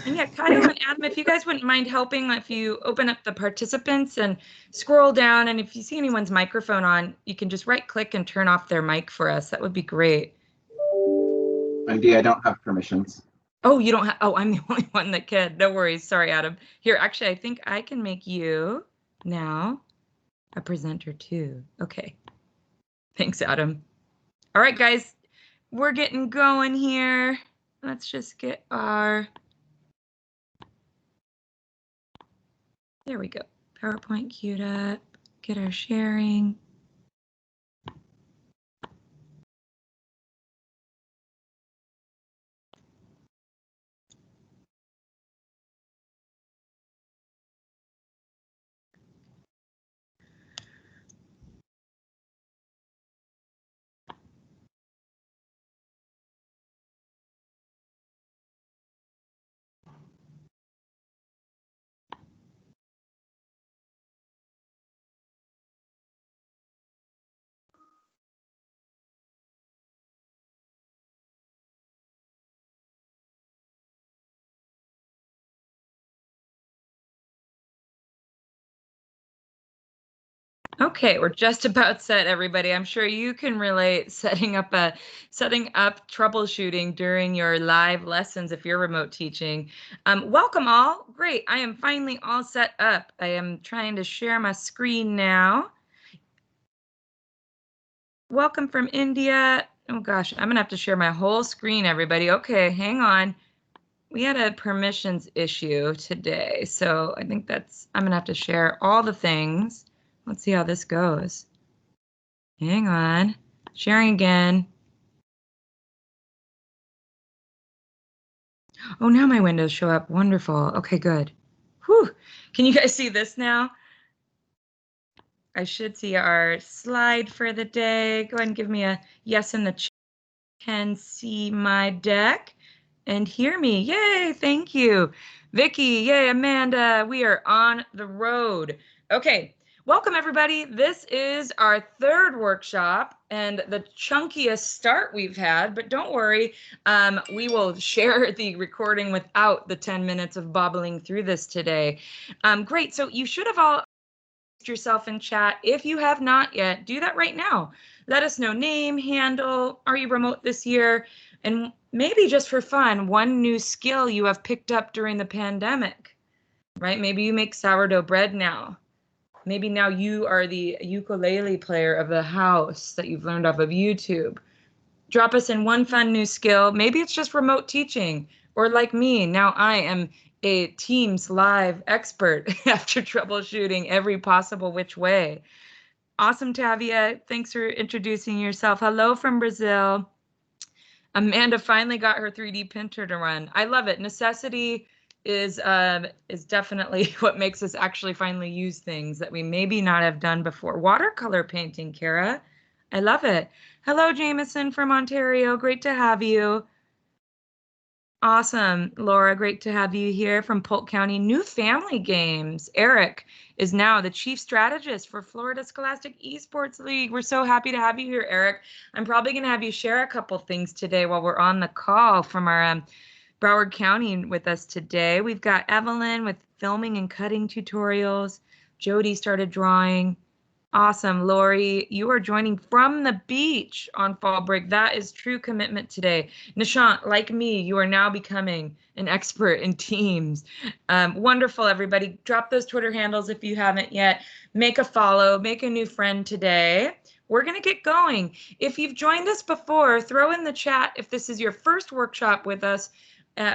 And yeah, Kyle and Adam, if you guys wouldn't mind helping, if you open up the participants and scroll down, and if you see anyone's microphone on, you can just right click and turn off their mic for us. That would be great. Wendy, I don't have permissions. Oh, you don't have, oh, I'm the only one that can. No worries. Sorry, Adam. Here, actually, I think I can make you now a presenter too. Okay. Thanks, Adam. All right, guys, we're getting going here. Let's just get our, there we go. PowerPoint queued up, get our sharing. Okay, we're just about set, everybody. I'm sure you can relate setting up troubleshooting during your live lessons if you're remote teaching. Welcome all. Great. I am finally all set up. I am trying to share my screen now. Welcome from India. Oh gosh, I'm gonna have to share my whole screen, everybody. Okay, hang on. We had a permissions issue today, so I think I'm gonna have to share all the things. Let's see how this goes. Hang on. Sharing again. Oh, now my windows show up. Wonderful. Okay, good. Whew. Can you guys see this now? I should see our slide for the day. Go ahead and give me a yes in the chat. Can see my deck and hear me. Yay, thank you. Vicky, yay, Amanda, we are on the road. Okay, welcome everybody. This is our third workshop and the chunkiest start we've had, but don't worry, we will share the recording without the 10 minutes of bobbling through this today. Great, so you should have all yourself in chat. If you have not yet, do that right now. Let us know name, handle, are you remote this year? And maybe just for fun, one new skill you have picked up during the pandemic, right? Maybe you make sourdough bread now. Maybe now you are the ukulele player of the house that you've learned off of YouTube. Drop us in one fun new skill. Maybe it's just remote teaching, or like me, now I am a Teams live expert after troubleshooting every possible which way. Awesome, Tavia. Thanks for introducing yourself. Hello from Brazil. Amanda finally got her 3D printer to run. I love it. Necessity is definitely what makes us actually finally use things that we maybe not have done before. Watercolor painting, Kara. I love it. Hello, Jameson from Ontario. Great to have you. Awesome, Laura. Great to have you here from Polk County. New Family Games. Eric is now the chief strategist for Florida Scholastic Esports League. We're so happy to have you here, Eric. I'm probably going to have you share a couple things today while we're on the call from our Broward County with us today. We've got Evelyn with filming and cutting tutorials. Jody started drawing. Awesome. Lori, you are joining from the beach on fall break. That is true commitment today. Nishant, like me, you are now becoming an expert in Teams. Wonderful, everybody. Drop those Twitter handles if you haven't yet. Make a follow, make a new friend today. We're going to get going. If you've joined us before, throw in the chat if this is your first workshop with us,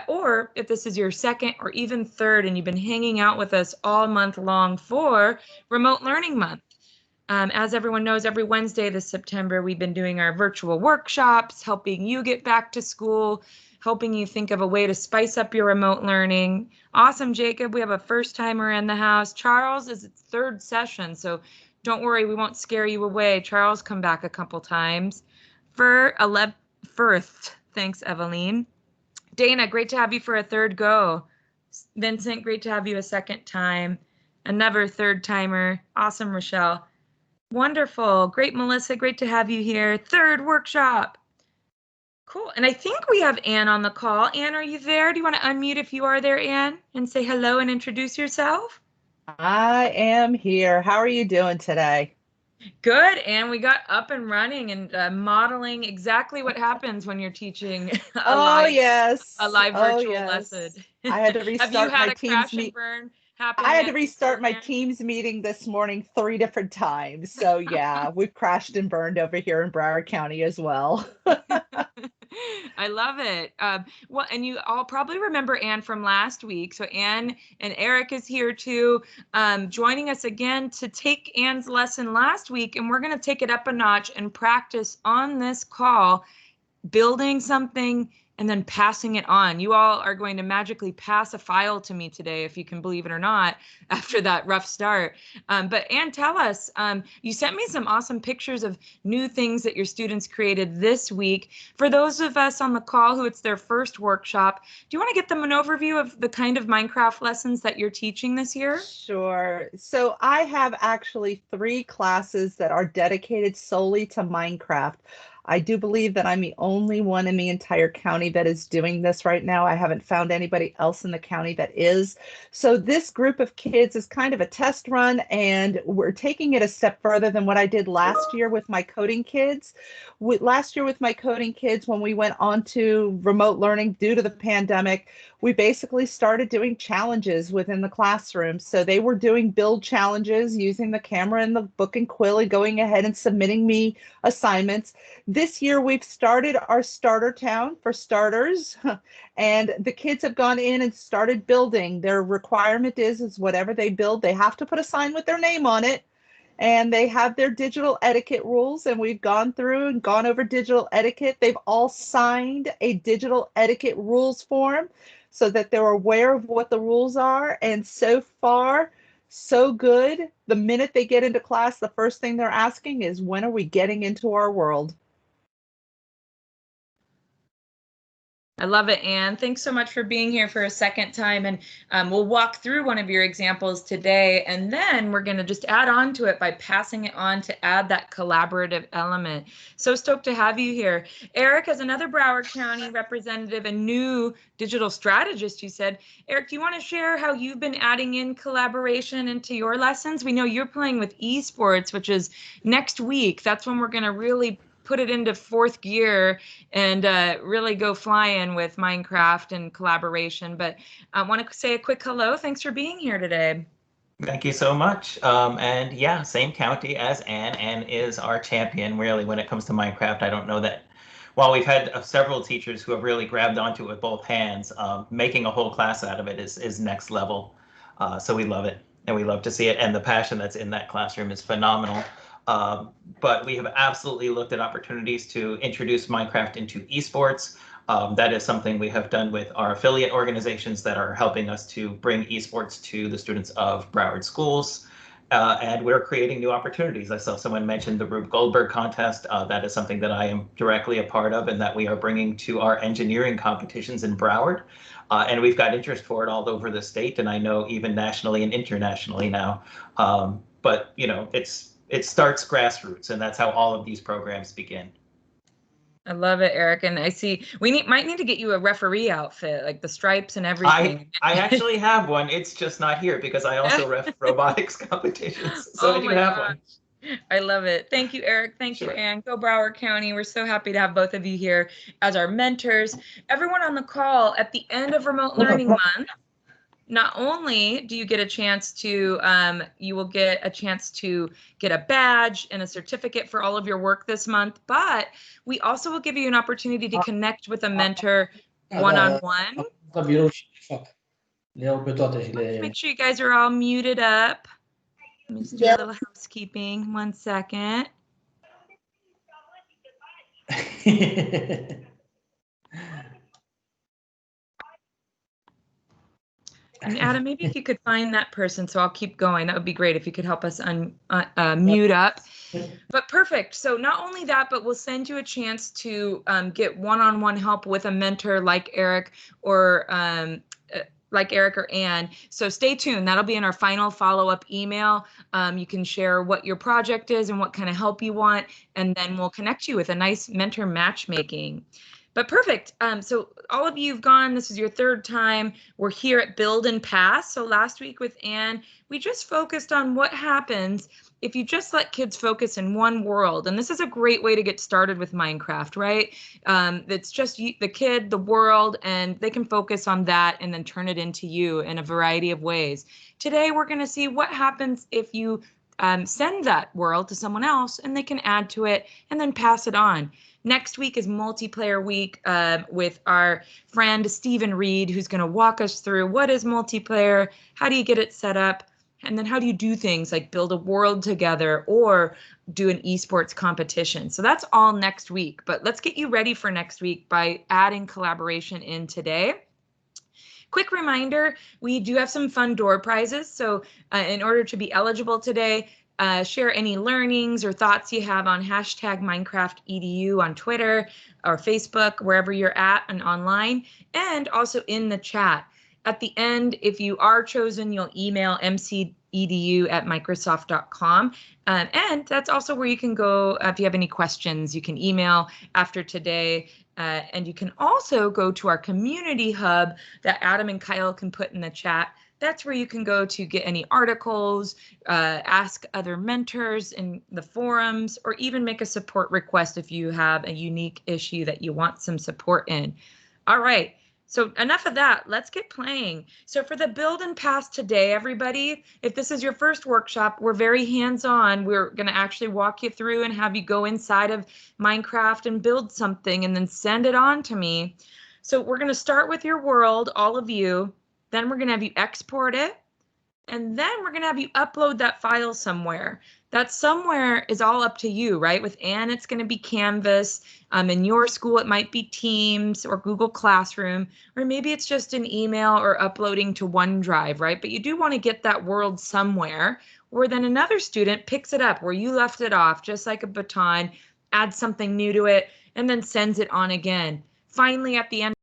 or if this is your second or even third and you've been hanging out with us all month long for Remote Learning Month. As everyone knows, every Wednesday this September, we've been doing our virtual workshops, helping you get back to school, helping you think of a way to spice up your remote learning. Awesome, Jacob. We have a first timer in the house. Charles is its third session, so don't worry, we won't scare you away. Charles come back a couple times. Firth, thanks, Eveline. Dana, great to have you for a third go. Vincent, great to have you a second time. Another third timer. Awesome, Rochelle. Wonderful. Great, Melissa. Great to have you here. Third workshop. Cool. And I think we have Anne on the call. Anne, are you there? Do you want to unmute if you are there, Anne, and say hello and introduce yourself? I am here. How are you doing today? Good. And we got up and running and modeling exactly what happens when you're teaching a Oh, live yes. Oh, virtual lesson. yes. I had to Have you restart had my a Teams crash and meet. burn happen I had to yet this year, restart my Anne? Teams meeting this morning 3 different times. So yeah, we've crashed and burned over here in Broward County as well. I love it. Well, and you all probably remember Anne from last week. So Anne and Eric is here too, joining us again to take Anne's lesson last week, and we're going to take it up a notch and practice on this call, building something and then passing it on. You all are going to magically pass a file to me today, if you can believe it or not, after that rough start. But Anne, tell us, you sent me some awesome pictures of new things that your students created this week. For those of us on the call who it's their first workshop, do you want to get them an overview of the kind of Minecraft lessons that you're teaching this year? Sure. So I have actually 3 classes that are dedicated solely to Minecraft. I do believe that I'm the only one in the entire county that is doing this right now. I haven't found anybody else in the county that is. So this group of kids is kind of a test run, and we're taking it a step further than what I did last year with my coding kids. Last year with my coding kids, when we went on to remote learning due to the pandemic, we basically started doing challenges within the classroom. So they were doing build challenges using the camera and the book and quill and going ahead and submitting me assignments. This year, we've started our starter town for starters, and the kids have gone in and started building. Their requirement is whatever they build, they have to put a sign with their name on it. And they have their digital etiquette rules, and we've gone through and gone over digital etiquette. They've all signed a digital etiquette rules form so that they're aware of what the rules are. And so far, so good. The minute they get into class, the first thing they're asking is, when are we getting into our world? I love it, Anne. Thanks so much for being here for a second time. And we'll walk through one of your examples today, and then we're going to just add on to it by passing it on to add that collaborative element. So stoked to have you here. Eric, as another Broward County representative and new digital strategist, you said, Eric, do you want to share how you've been adding in collaboration into your lessons? We know you're playing with esports, which is next week. That's when we're going to really put it into fourth gear and really go flying with Minecraft and collaboration. But I want to say a quick hello. Thanks for being here today. Thank you so much. And yeah, same county as Anne. Anne is our champion, really, when it comes to Minecraft. I don't know that while we've had several teachers who have really grabbed onto it with both hands, making a whole class out of it is next level. So we love it, and we love to see it. And the passion that's in that classroom is phenomenal. But we have absolutely looked at opportunities to introduce Minecraft into esports. That is something we have done with our affiliate organizations that are helping us to bring esports to the students of Broward schools. And we're creating new opportunities. I saw someone mention the Rube Goldberg contest. That is something that I am directly a part of and that we are bringing to our engineering competitions in Broward. And we've got interest for it all over the state, and I know even nationally and internationally now. But you know, it starts grassroots, and that's how all of these programs begin. I love it, Eric. And I see we might need to get you a referee outfit, like the stripes and everything. I actually have one. It's just not here because I also ref robotics competitions. So I do have one. I love it. Thank you, Eric. Thank you, Anne. Go Broward County. We're so happy to have both of you here as our mentors. Everyone on the call, at the end of Remote Learning Month, not only do you get a chance to, you will get a chance to get a badge and a certificate for all of your work this month, but we also will give you an opportunity to connect with a mentor one-on-one. Make sure you guys are all muted up. Let me just do a little housekeeping. 1 second. And Adam, maybe if you could find that person, so I'll keep going. That would be great if you could help us mute up. But perfect. So not only that, but we'll send you a chance to get one-on-one help with a mentor like Eric or Anne. So stay tuned. That'll be in our final follow-up email. You can share what your project is and what kind of help you want, and then we'll connect you with a nice mentor matchmaking. But perfect. So all of you have gone. This is your third time. We're here at Build and Pass. So last week with Anne, we just focused on what happens if you just let kids focus in one world. And this is a great way to get started with Minecraft, right? It's just the kid, the world, and they can focus on that and then turn it into you in a variety of ways. Today, we're going to see what happens if you send that world to someone else and they can add to it and then pass it on. Next week is multiplayer week with our friend Stephen Reed, who's going to walk us through what is multiplayer, how do you get it set up, and then how do you do things like build a world together or do an esports competition. So that's all next week, but let's get you ready for next week by adding collaboration in today. Quick reminder, we do have some fun door prizes. So in order to be eligible today, share any learnings or thoughts you have on hashtag MinecraftEDU on Twitter or Facebook, wherever you're at and online, and also in the chat. At the end, if you are chosen, you'll email mcedu@microsoft.com. And that's also where you can go if you have any questions, you can email after today. And you can also go to our community hub that Adam and Kyle can put in the chat. That's where you can go to get any articles, ask other mentors in the forums, or even make a support request if you have a unique issue that you want some support in. All right. So enough of that, let's get playing. So for the Build and Pass today, everybody, if this is your first workshop, we're very hands-on. We're gonna actually walk you through and have you go inside of Minecraft and build something and then send it on to me. So we're gonna start with your world, all of you, then we're gonna have you export it, and then we're gonna have you upload that file somewhere. That somewhere is all up to you, right? With Anne, it's gonna be Canvas. In your school, it might be Teams or Google Classroom, or maybe it's just an email or uploading to OneDrive, right? But you do wanna get that world somewhere, where then another student picks it up where you left it off, just like a baton, adds something new to it, and then sends it on again. Finally, at the end,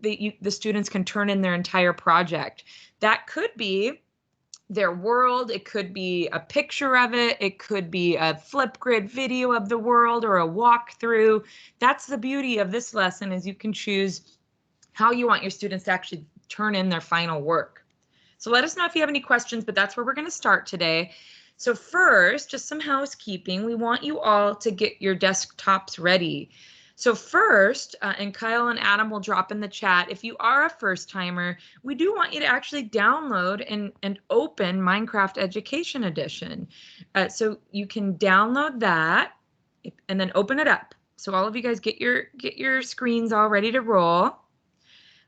the students can turn in their entire project. That could be their world, it could be a picture of it, it could be a Flipgrid video of the world or a walkthrough. That's the beauty of this lesson, is you can choose how you want your students to actually turn in their final work. So let us know if you have any questions, but that's where we're going to start today. So first, just some housekeeping. We want you all to get your desktops ready. So first, and Kyle and Adam will drop in the chat, if you are a first timer, we do want you to actually download and open Minecraft Education Edition. So you can download that and then open it up. So all of you guys get your screens all ready to roll.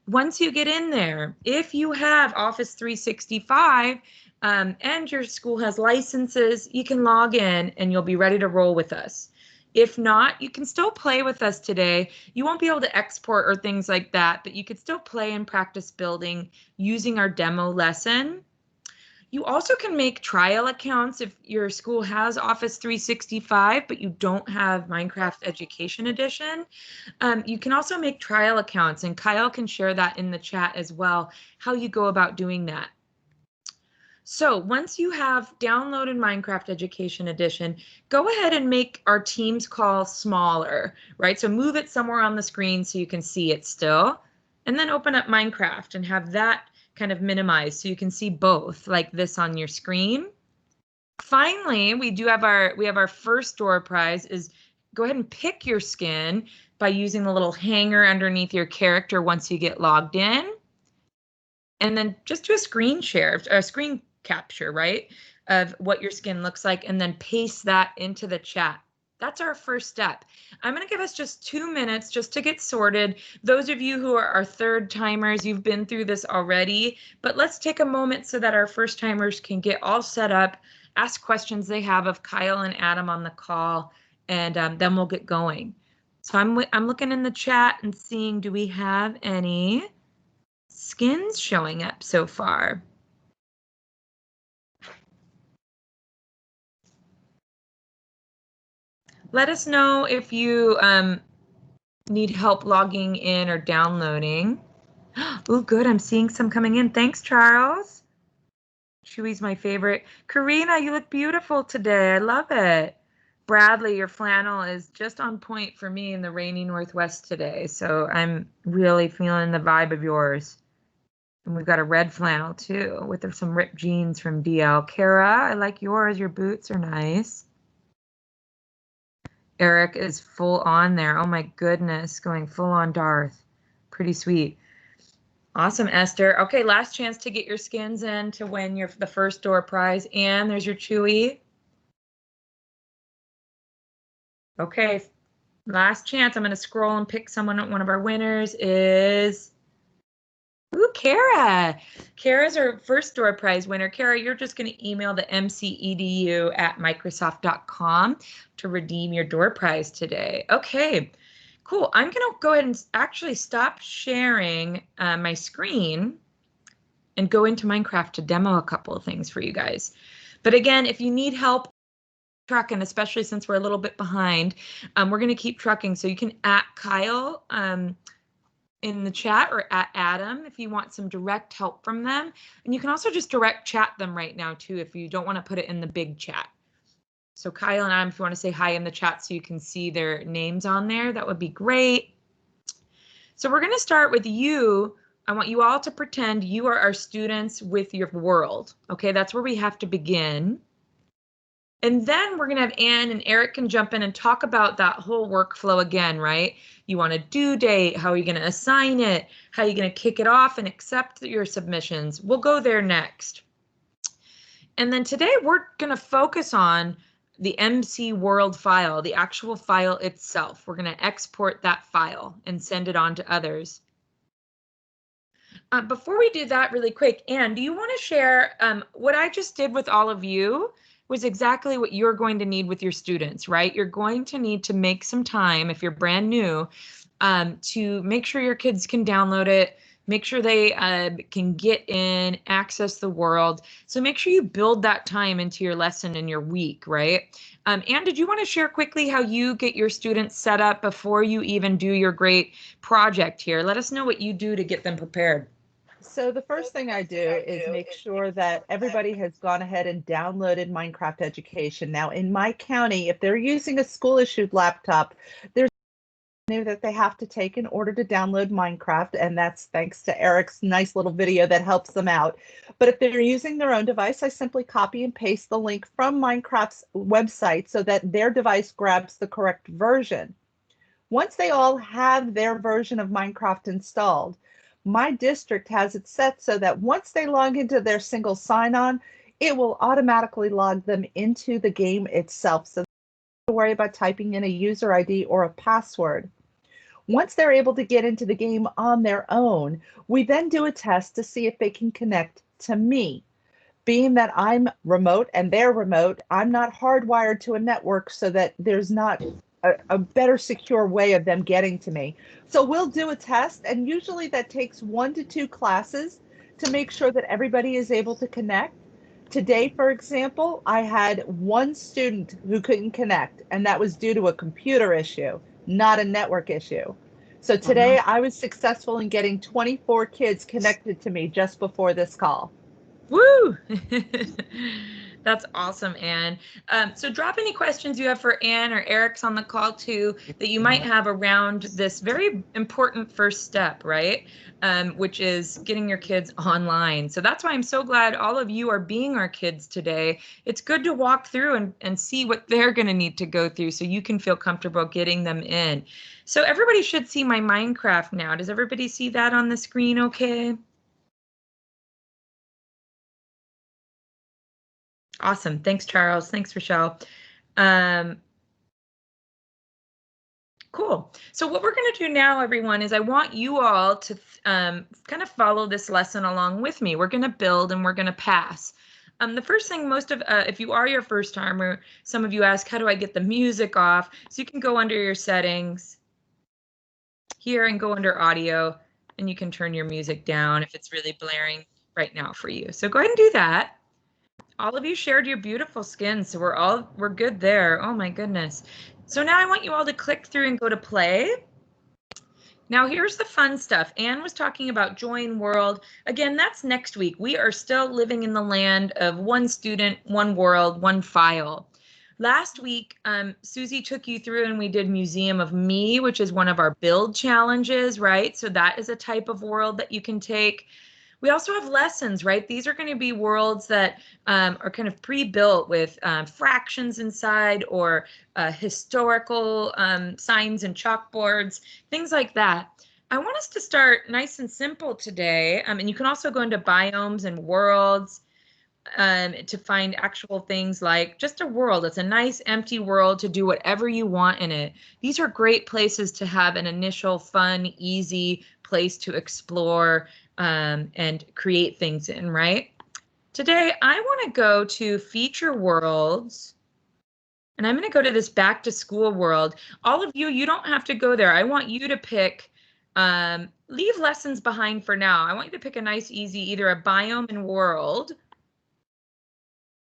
Once you get in there, if you have Office 365 and your school has licenses, you can log in and you'll be ready to roll with us. If not, you can still play with us today. You won't be able to export or things like that, but you could still play and practice building using our demo lesson. You also can make trial accounts if your school has Office 365, but you don't have Minecraft Education Edition. You can also make trial accounts, and Kyle can share that in the chat as well, how you go about doing that. So once you have downloaded Minecraft Education Edition, go ahead and make our Teams call smaller, right? So move it somewhere on the screen so you can see it still, and then open up Minecraft and have that kind of minimized so you can see both, like this on your screen. Finally, we have our first door prize is go ahead and pick your skin by using the little hanger underneath your character once you get logged in. And then just do a screen share, a screen capture, right, of what your skin looks like, and then paste that into the chat. That's our first step. I'm going to give us just 2 minutes just to get sorted. Those of you who are our third timers, you've been through this already, but let's take a moment so that our first timers can get all set up, ask questions they have of Kyle and Adam on the call, and then we'll get going. So I'm looking in the chat and seeing, do we have any skins showing up so far? Let us know if you need help logging in or downloading. Oh, good. I'm seeing some coming in. Thanks, Charles. Chewy's my favorite. Karina, you look beautiful today. I love it. Bradley, your flannel is just on point for me in the rainy Northwest today. So I'm really feeling the vibe of yours. And we've got a red flannel too with some ripped jeans from DL. Kara, I like yours. Your boots are nice. Eric is full on there. Oh my goodness, going full on Darth. Pretty sweet. Awesome, Esther. Okay, last chance to get your skins in to win the first door prize. And there's your Chewy. Okay, last chance. I'm going to scroll and pick someone. One of our winners is Kara. Kara's our first door prize winner. Kara, you're just going to email the mcedu@microsoft.com to redeem your door prize today. Okay, cool. I'm going to go ahead and actually stop sharing my screen and go into Minecraft to demo a couple of things for you guys. But again, if you need help trucking, especially since we're a little bit behind, we're going to keep trucking. So you can @Kyle in the chat or @Adam if you want some direct help from them. And you can also just direct chat them right now too if you don't want to put it in the big chat. So Kyle and Adam, if you want to say hi in the chat so you can see their names on there, that would be great. So we're going to start with you. I want you all to pretend you are our students with your world. Okay, that's where we have to begin. And then we're going to have Ann and Eric can jump in and talk about that whole workflow again, right? You want a due date, how are you going to assign it, how are you going to kick it off and accept your submissions. We'll go there next. And then today we're going to focus on the MC World file, the actual file itself. We're going to export that file and send it on to others. Before we do that really quick, Ann, do you want to share what I just did with all of you? Was exactly what you're going to need with your students, right? You're going to need to make some time if you're brand new to make sure your kids can download it, make sure they can get in, access the world. So make sure you build that time into your lesson in your week, right? Ann, did you want to share quickly how you get your students set up before you even do your great project here? Let us know what you do to get them prepared. So the first thing I do is make sure that everybody has gone ahead and downloaded Minecraft Education. Now in my county, if they're using a school issued laptop, there's that they have to take in order to download Minecraft, and that's thanks to Eric's nice little video that helps them out. But if they're using their own device, I simply copy and paste the link from Minecraft's website so that their device grabs the correct version. Once they all have their version of Minecraft installed, my district has it set so that once they log into their single sign-on, it will automatically log them into the game itself. So they don't have to worry about typing in a user ID or a password. Once they're able to get into the game on their own, we then do a test to see if they can connect to me. Being that I'm remote and they're remote, I'm not hardwired to a network so that there's not a better secure way of them getting to me. So we'll do a test, and usually that takes 1 to 2 classes to make sure that everybody is able to connect. Today, for example, I had 1 student who couldn't connect, and that was due to a computer issue, not a network issue. So today I was successful in getting 24 kids connected to me just before this call. Woo! That's awesome, Ann. So drop any questions you have for Ann or Eric's on the call too that you might have around this very important first step, right? Which is getting your kids online. So that's why I'm so glad all of you are being our kids today. It's good to walk through and see what they're going to need to go through so you can feel comfortable getting them in. So everybody should see my Minecraft now. Does everybody see that on the screen okay? Awesome. Thanks, Charles. Thanks, Rochelle. Cool. So what we're going to do now, everyone, is I want you all to kind of follow this lesson along with me. We're going to build and we're going to pass. The first thing if you are your first timer, some of you ask, how do I get the music off? So you can go under your settings here and go under audio, and you can turn your music down if it's really blaring right now for you. So go ahead and do that. All of you shared your beautiful skins, so we're good there. Oh my goodness. So now I want you all to click through and go to play. Now here's the fun stuff. Ann was talking about Join World. Again, that's next week. We are still living in the land of 1 student, 1 world, 1 file. Last week, Susie took you through and we did Museum of Me, which is one of our build challenges, right? So that is a type of world that you can take. We also have lessons, right? These are going to be worlds that are kind of pre-built with fractions inside or historical signs and chalkboards, things like that. I want us to start nice and simple today. And you can also go into biomes and worlds to find actual things like just a world. It's a nice empty world to do whatever you want in it. These are great places to have an initial fun, easy place to explore and create things in, right? Today, I want to go to feature worlds. And I'm going to go to this back to school world. All of you, you don't have to go there. I want you to pick, leave lessons behind for now. I want you to pick a nice, easy, either a biome and world.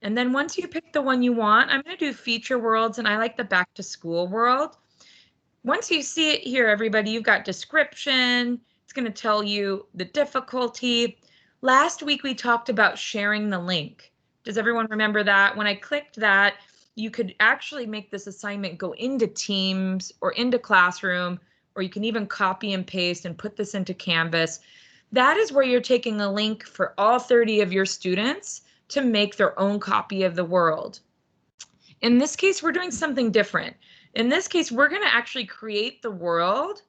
And then once you pick the one you want, I'm going to do feature worlds, and I like the back to school world. Once you see it here, everybody, you've got description. It's going to tell you the difficulty. Last week, we talked about sharing the link. Does everyone remember that? When I clicked that, you could actually make this assignment go into Teams or into Classroom, or you can even copy and paste and put this into Canvas. That is where you're taking a link for all 30 of your students to make their own copy of the world. In this case, we're doing something different. In this case, we're going to actually create the world.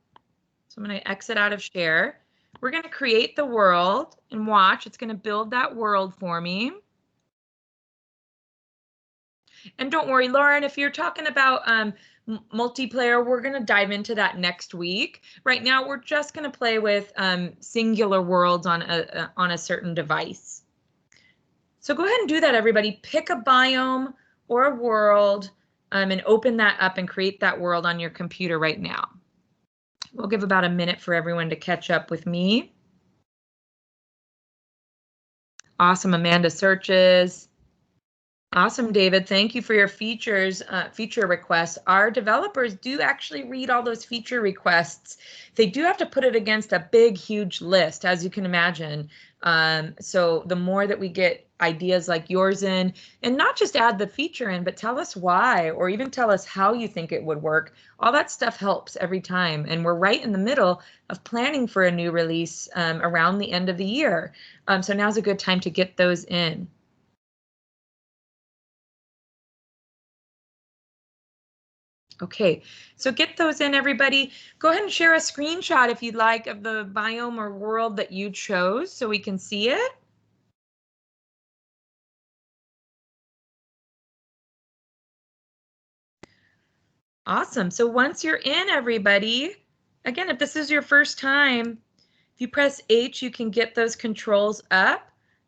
So I'm going to exit out of share. We're going to create the world and watch. It's going to build that world for me. And don't worry, Lauren, if you're talking about multiplayer, we're going to dive into that next week. Right now, we're just going to play with singular worlds on a certain device. So go ahead and do that, everybody. Pick a biome or a world and open that up and create that world on your computer right now. We'll give about a minute for everyone to catch up with me. Awesome, Amanda searches. Awesome, David. Thank you for your feature requests. Our developers do actually read all those feature requests. They do have to put it against a big, huge list, as you can imagine. So the more that we get ideas like yours in, and not just add the feature in, but tell us why, or even tell us how you think it would work. All that stuff helps every time. And we're right in the middle of planning for a new release around the end of the year. So now's a good time to get those in. Okay, so get those in, everybody. Go ahead and share a screenshot if you'd like of the biome or world that you chose so we can see it. Awesome. So once you're in, everybody, again, if this is your first time, if you press H, you can get those controls up.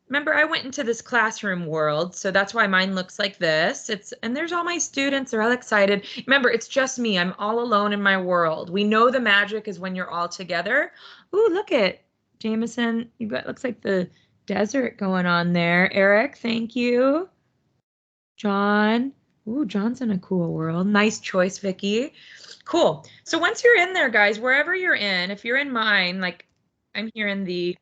Remember, I went into this classroom world, so that's why mine looks like this. And there's all my students, they're all excited. Remember, it's just me. I'm all alone in my world. We know the magic is when you're all together. Ooh, look at Jameson. You've got, looks like the desert going on there. Eric, thank you. John. Ooh, John's in a cool world. Nice choice, Vicky. Cool. So once you're in there, guys, wherever you're in, if you're in mine, like I'm here in the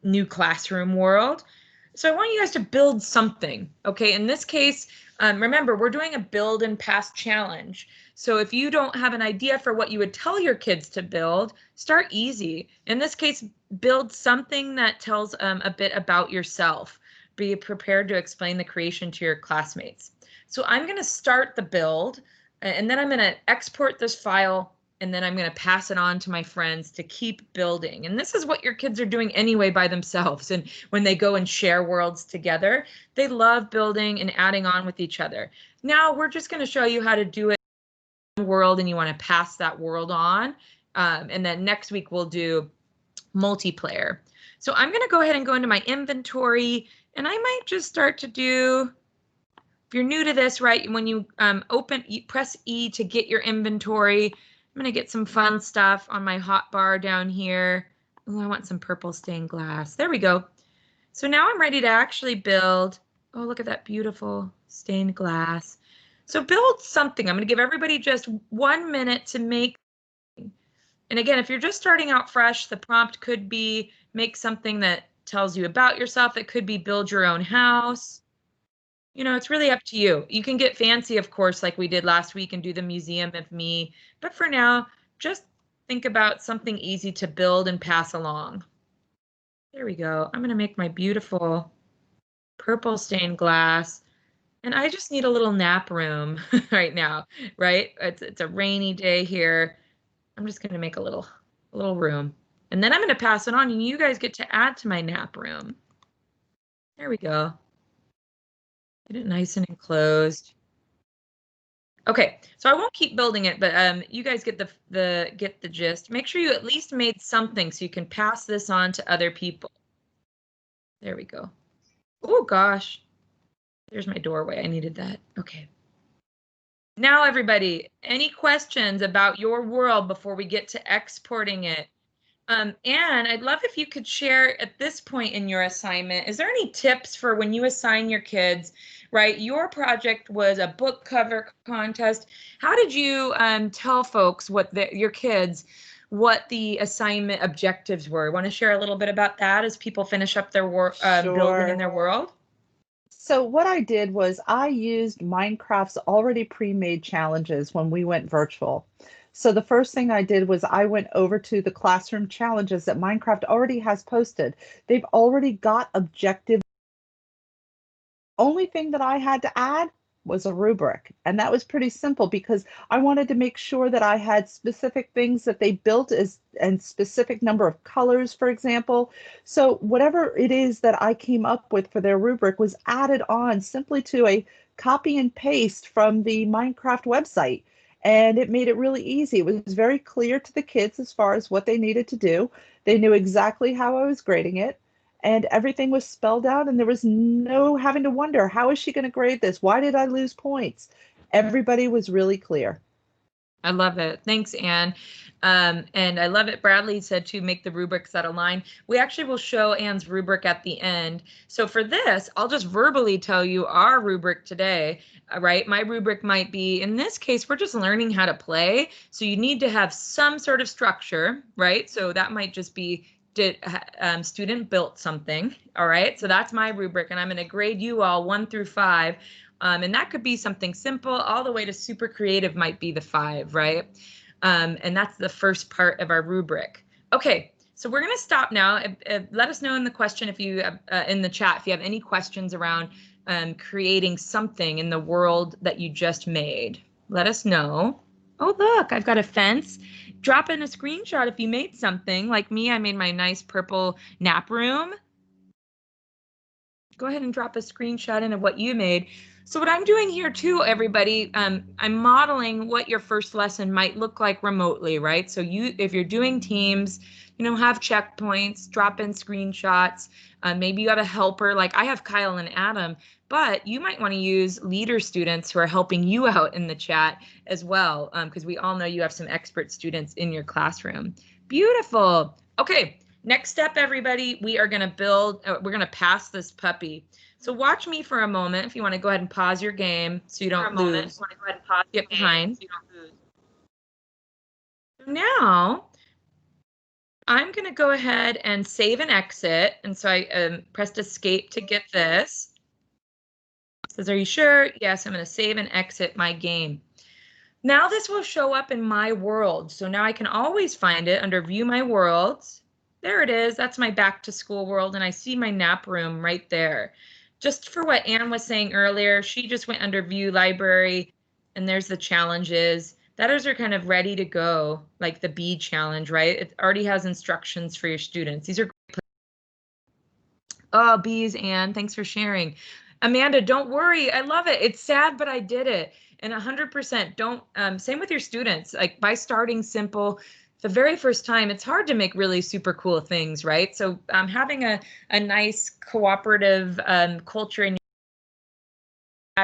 new classroom world. So I want you guys to build something, okay? In this case, remember, we're doing a build and pass challenge. So if you don't have an idea for what you would tell your kids to build, start easy. In this case, build something that tells a bit about yourself. Be prepared to explain the creation to your classmates. So I'm going to start the build, and then I'm going to export this file, and then I'm going to pass it on to my friends to keep building. And this is what your kids are doing anyway by themselves. And when they go and share worlds together, they love building and adding on with each other. Now we're just going to show you how to do it in world, and you want to pass that world on. And then next week we'll do multiplayer. So I'm going to go ahead and go into my inventory, and I might just start to do, if you're new to this, right, when you press E to get your inventory. I'm going to get some fun stuff on my hot bar down here. Oh, I want some purple stained glass. There we go. So now I'm ready to actually build. Oh, look at that beautiful stained glass. So build something. I'm going to give everybody just 1 minute to make. And again, if you're just starting out fresh, the prompt could be make something that tells you about yourself. It could be build your own house. You know, it's really up to you. You can get fancy, of course, like we did last week and do the Museum of Me. But for now, just think about something easy to build and pass along. There we go. I'm going to make my beautiful purple stained glass. And I just need a little nap room right now, right? It's a rainy day here. I'm just going to make a little room. And then I'm going to pass it on and you guys get to add to my nap room. There we go. Get it nice and enclosed. Okay, so I won't keep building it, but you guys get the gist. Make sure you at least made something so you can pass this on to other people. There we go. Oh gosh, there's my doorway. I needed that. Okay. Now, everybody, any questions about your world before we get to exporting it? Anne, I'd love if you could share at this point in your assignment, is there any tips for when you assign your kids, right? Your project was a book cover contest. How did you tell folks your kids, what the assignment objectives were? Want to share a little bit about that as people finish up their work, building in their world? So what I did was I used Minecraft's already pre-made challenges when we went virtual. So the first thing I did was I went over to the classroom challenges that Minecraft already has posted. They've already got objective. Only thing that I had to add was a rubric. And that was pretty simple because I wanted to make sure that I had specific things that they built and specific number of colors, for example. So whatever it is that I came up with for their rubric was added on simply to a copy and paste from the Minecraft website. And it made it really easy. It was very clear to the kids as far as what they needed to do. They knew exactly how I was grading it. And everything was spelled out, and there was no having to wonder, how is she going to grade this? Why did I lose points? Everybody was really clear. I love it. Thanks, Anne. And I love it. Bradley said to make the rubrics that align. We actually will show Anne's rubric at the end. So for this, I'll just verbally tell you our rubric today, right? My rubric might be, in this case, we're just learning how to play. So you need to have some sort of structure, right? So that might just be, did student built something? All right, so that's my rubric, and I'm going to grade you all 1 through 5, and that could be something simple all the way to super creative might be the 5, right? And that's the first part of our rubric. Okay, so we're going to stop now. Let us know in the question if you in the chat if you have any questions around creating something in the world that you just made. Let us know. Oh, look, I've got a fence. Drop in a screenshot if you made something. Like me, I made my nice purple nap room. Go ahead and drop a screenshot in of what you made. So what I'm doing here too, everybody, I'm modeling what your first lesson might look like remotely, right? So if you're doing teams, have checkpoints, drop in screenshots. Maybe you have a helper, like I have Kyle and Adam, but you might want to use leader students who are helping you out in the chat as well, because we all know you have some expert students in your classroom. Beautiful. Okay, next step, everybody, we are going to build, we're going to pass this puppy. So watch me for a moment if you want to go ahead and pause your game so you don't lose. Get behind. Now, I'm going to go ahead and save and exit. And so I pressed escape to get this. It says, are you sure? Yes, I'm going to save and exit my game. Now this will show up in my world. So now I can always find it under view my worlds. There it is. That's my back to school world. And I see my nap room right there. Just for what Anne was saying earlier, she just went under view library and there's the challenges. Those are kind of ready to go, like the bee challenge, right? It already has instructions for your students. These are great. Oh, bees, Anne, thanks for sharing. Amanda, don't worry. I love it. It's sad, but I did it. And 100% don't, same with your students, like by starting simple, the very first time, it's hard to make really super cool things, right? So having a nice cooperative culture in your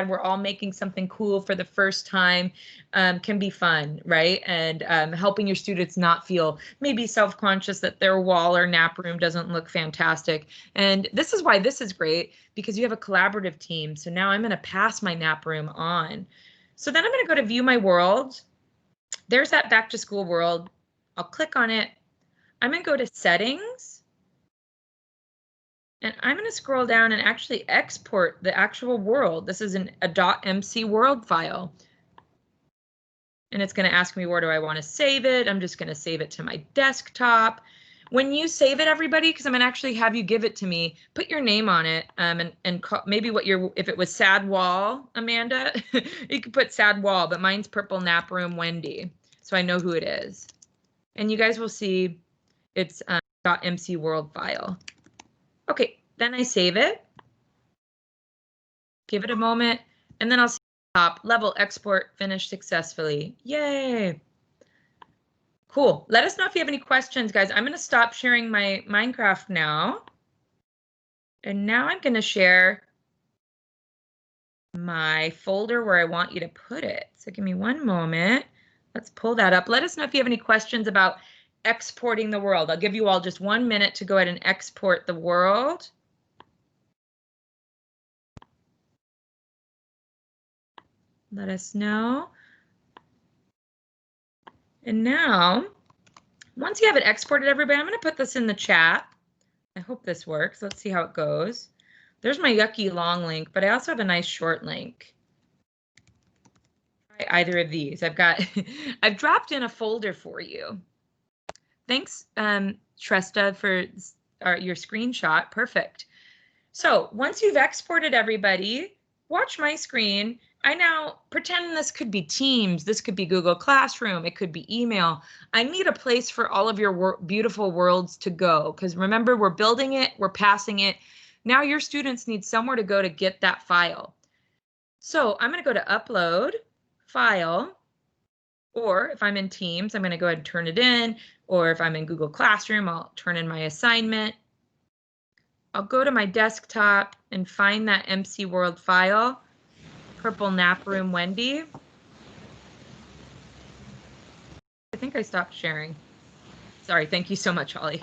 we're all making something cool for the first time can be fun, right? And helping your students not feel maybe self-conscious that their wall or nap room doesn't look fantastic. And this is why this is great, because you have a collaborative team. So now I'm going to pass my nap room on. So then I'm going to go to view my world. There's that back to school world. I'll click on it. I'm going to go to settings. And I'm going to scroll down and actually export the actual world. This is a .mc world file. And it's going to ask me where do I want to save it. I'm just going to save it to my desktop. When you save it, everybody, because I'm going to actually have you give it to me, put your name on it, and maybe what your, if it was Sad Wall, Amanda, you could put Sad Wall, but mine's Purple Nap Room Wendy, so I know who it is. And you guys will see it's .mc world file. Okay, then I save it, give it a moment, and then I'll see top level export finished successfully. Yay! Cool. Let us know if you have any questions, guys. I'm going to stop sharing my Minecraft now. And now I'm going to share my folder where I want you to put it. So give me one moment. Let's pull that up. Let us know if you have any questions about exporting the world. I'll give you all just 1 minute to go ahead and export the world. Let us know. And now, once you have it exported, everybody, I'm going to put this in the chat. I hope this works. Let's see how it goes. There's my yucky long link, but I also have a nice short link. Try either of these. I've dropped in a folder for you. Thanks, Shrestha, for your screenshot. Perfect. So once you've exported, everybody, watch my screen. I now pretend this could be Teams, this could be Google Classroom, it could be email. I need a place for all of your beautiful worlds to go, because remember, we're building it, we're passing it. Now your students need somewhere to go to get that file. So I'm going to go to Upload, File, or if I'm in Teams, I'm going to go ahead and turn it in, or if I'm in Google Classroom, I'll turn in my assignment. I'll go to my desktop and find that MC World file. Purple Nap Room Wendy. I think I stopped sharing. Sorry, thank you so much, Holly.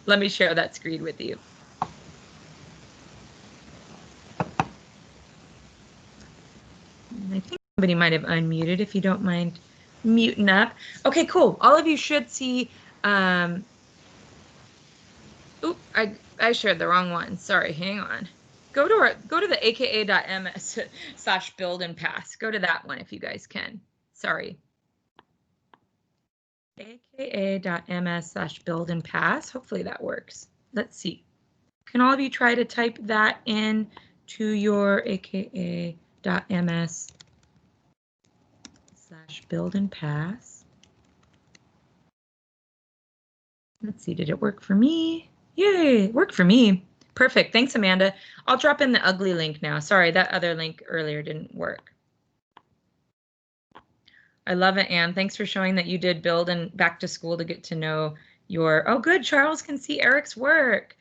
Let me share that screen with you. I think somebody might have unmuted, if you don't mind muting up. Okay, cool. All of you should see. Oop, I shared the wrong one. Sorry, hang on. Go to the aka.ms/build and pass. Go to that one if you guys can. Sorry. aka.ms/build and pass. Hopefully that works. Let's see. Can all of you try to type that in to your aka.ms/build and pass? Let's see. Did it work for me? Yay, it worked for me. Perfect. Thanks, Amanda. I'll drop in the ugly link now. Sorry, that other link earlier didn't work. I love it, Anne. Thanks for showing that you did build and back to school to get to know your, oh good, Charles can see Eric's work.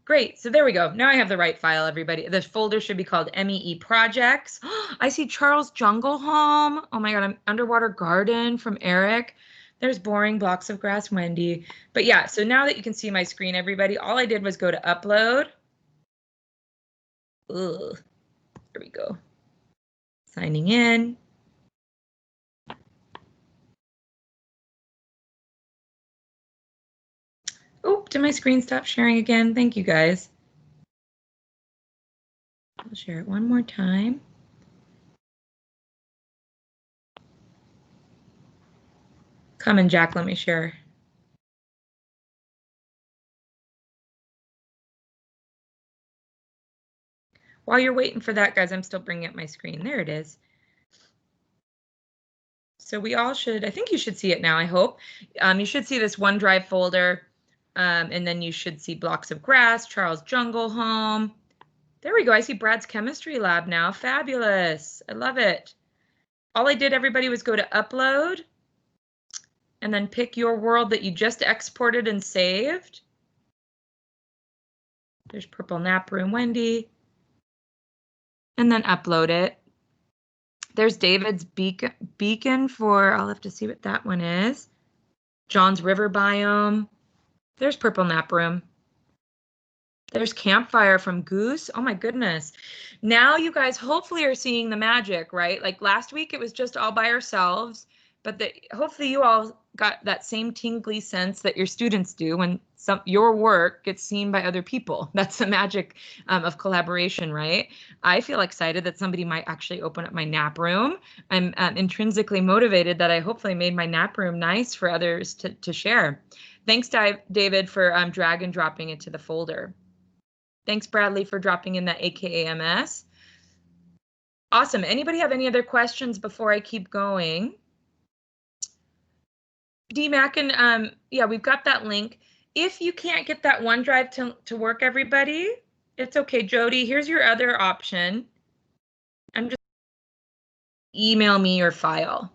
Great, so there we go. Now I have the right file, everybody. The folder should be called MEE Projects. I see Charles Jungle Home. Oh my God, I'm Underwater Garden from Eric. There's Boring Blocks of Grass Wendy. But yeah, so now that you can see my screen, everybody, all I did was go to Upload. Ugh, there we go. Signing in. Oh, did my screen stop sharing again? Thank you, guys. I'll share it one more time. Come in, Jack, let me share. While you're waiting for that, guys, I'm still bringing up my screen. There it is. So we all should, I think you should see it now, I hope. You should see this OneDrive folder, and then you should see Blocks of Grass, Charles Jungle Home. There we go. I see Brad's Chemistry Lab now. Fabulous. I love it. All I did, everybody, was go to Upload and then pick your world that you just exported and saved. There's Purple Nap Room Wendy. And then upload it. There's David's beacon for, I'll have to see what that one is. John's River Biome. There's Purple Nap Room. There's Campfire from Goose. Oh my goodness. Now you guys hopefully are seeing the magic, right? Like last week it was just all by ourselves, but hopefully you all got that same tingly sense that your students do when your work gets seen by other people. That's the magic of collaboration, right? I feel excited that somebody might actually open up my nap room. I'm intrinsically motivated that I hopefully made my nap room nice for others to share. Thanks, David, for drag and dropping it to the folder. Thanks, Bradley, for dropping in that AKAMS. Awesome. Anybody have any other questions before I keep going? DMAC, and yeah, we've got that link. If you can't get that OneDrive to work, everybody, it's okay. Jody, here's your other option. I'm just email me your file.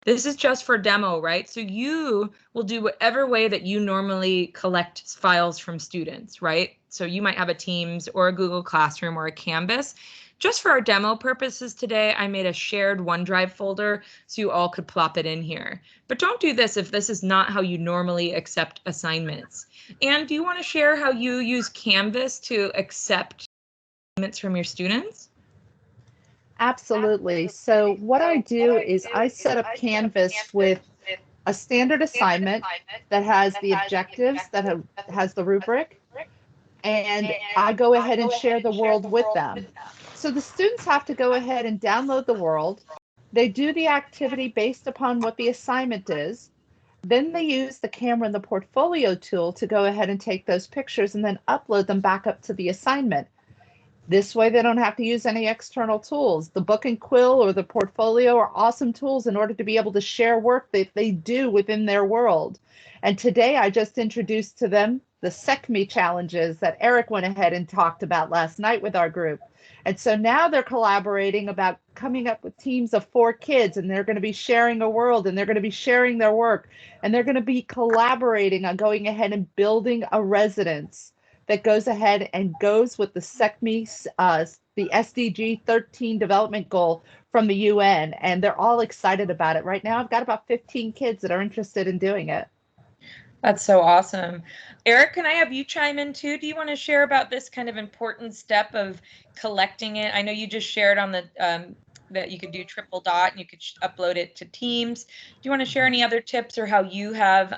This is just for demo, right? So you will do whatever way that you normally collect files from students, right? So you might have a Teams or a Google Classroom or a Canvas. Just for our demo purposes today, I made a shared OneDrive folder so you all could plop it in here. But don't do this if this is not how you normally accept assignments. And do you want to share how you use Canvas to accept assignments from your students? Absolutely. So what I do is I set up Canvas with a standard assignment that has the objectives, that has the rubric, and I go ahead and share the world with them. So the students have to go ahead and download the world. They do the activity based upon what the assignment is. Then they use the camera and the portfolio tool to go ahead and take those pictures and then upload them back up to the assignment. This way, they don't have to use any external tools. The book and quill or the portfolio are awesome tools in order to be able to share work that they do within their world. And today, I just introduced to them the SecMe challenges that Eric went ahead and talked about last night with our group. And so now they're collaborating about coming up with teams of 4 kids, and they're going to be sharing a world, and they're going to be sharing their work, and they're going to be collaborating on going ahead and building a residence that goes ahead and goes with the SecMe, the SDG 13 development goal from the UN, and they're all excited about it. Right now, I've got about 15 kids that are interested in doing it. That's so awesome. Eric, can I have you chime in too? Do you want to share about this kind of important step of collecting it? I know you just shared on the that you could do triple dot and you could upload it to Teams. Do you want to share any other tips or how you have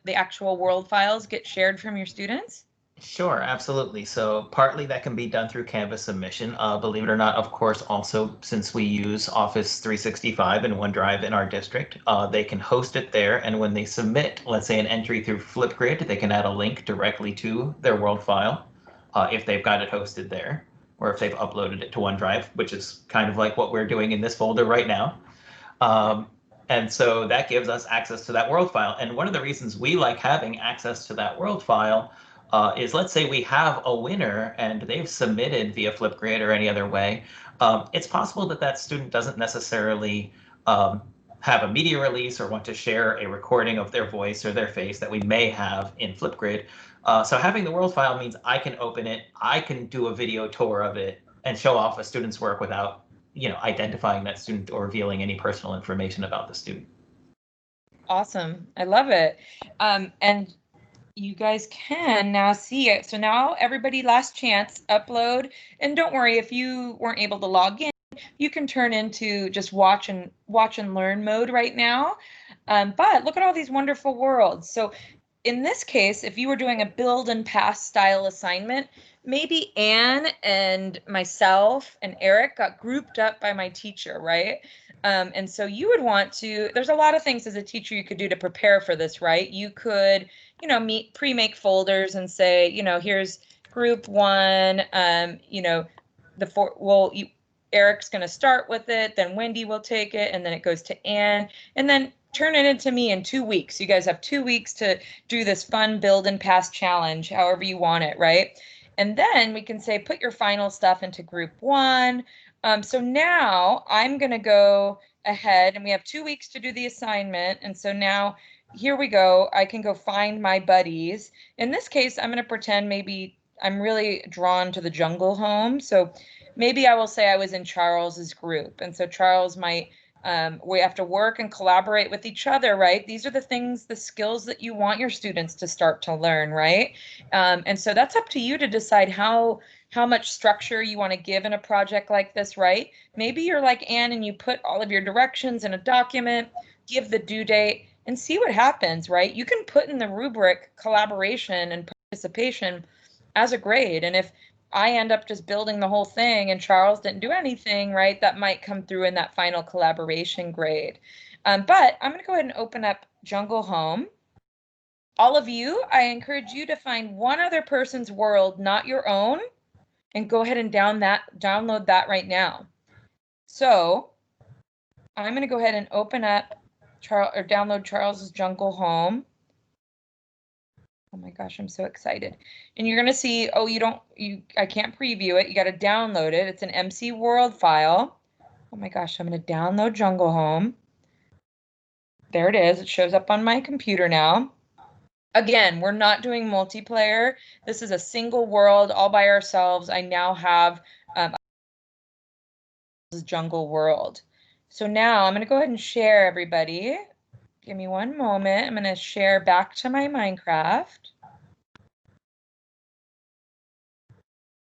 the actual world files get shared from your students? Sure, absolutely. So partly that can be done through Canvas submission. Believe it or not, of course, also since we use Office 365 and OneDrive in our district, they can host it there. And when they submit, let's say an entry through Flipgrid, they can add a link directly to their world file if they've got it hosted there, or if they've uploaded it to OneDrive, which is kind of like what we're doing in this folder right now. And so that gives us access to that world file. And one of the reasons we like having access to that world file is, let's say we have a winner and they've submitted via Flipgrid or any other way. It's possible that that student doesn't necessarily have a media release or want to share a recording of their voice or their face that we may have in Flipgrid. So having the world file means I can open it, I can do a video tour of it and show off a student's work without, identifying that student or revealing any personal information about the student. Awesome. I love it. And you guys can now see it. So now everybody, last chance, upload. And don't worry, if you weren't able to log in, you can turn into just watch and learn mode right now. But look at all these wonderful worlds. So in this case, if you were doing a build and pass style assignment, maybe Anne and myself and Eric got grouped up by my teacher, right? And so you would want to, there's a lot of things as a teacher you could do to prepare for this, right? You could, pre-make folders and say, here's group 1, Eric's going to start with it, then Wendy will take it, and then it goes to Anne, and then turn it into me in 2 weeks. You guys have 2 weeks to do this fun build and pass challenge, however you want it, right? And then we can say, put your final stuff into group 1. So now I'm going to go ahead, and we have 2 weeks to do the assignment. And so now here we go. I can go find my buddies. In this case, I'm going to pretend maybe I'm really drawn to the jungle home. So maybe I will say I was in Charles's group. And so Charles might, we have to work and collaborate with each other, right? These are the things, the skills that you want your students to start to learn, right? And so that's up to you to decide how much structure you want to give in a project like this, right? Maybe you're like Anne and you put all of your directions in a document, give the due date, and see what happens, right? You can put in the rubric collaboration and participation as a grade. And if I end up just building the whole thing and Charles didn't do anything, right, that might come through in that final collaboration grade. But I'm going to go ahead and open up Jungle Home. All of you, I encourage you to find one other person's world, not your own, and go ahead and download that right now. So I'm going to go ahead and open up download Charles's Jungle Home. Oh my gosh, I'm so excited. And you're going to see, oh, I can't preview it. You got to download it. It's an MC World file. Oh my gosh, I'm going to download Jungle Home. There it is. It shows up on my computer now. Again, we're not doing multiplayer. This is a single world all by ourselves. I now have Jungle World. So now I'm going to go ahead and share, everybody. Give me one moment. I'm going to share back to my Minecraft.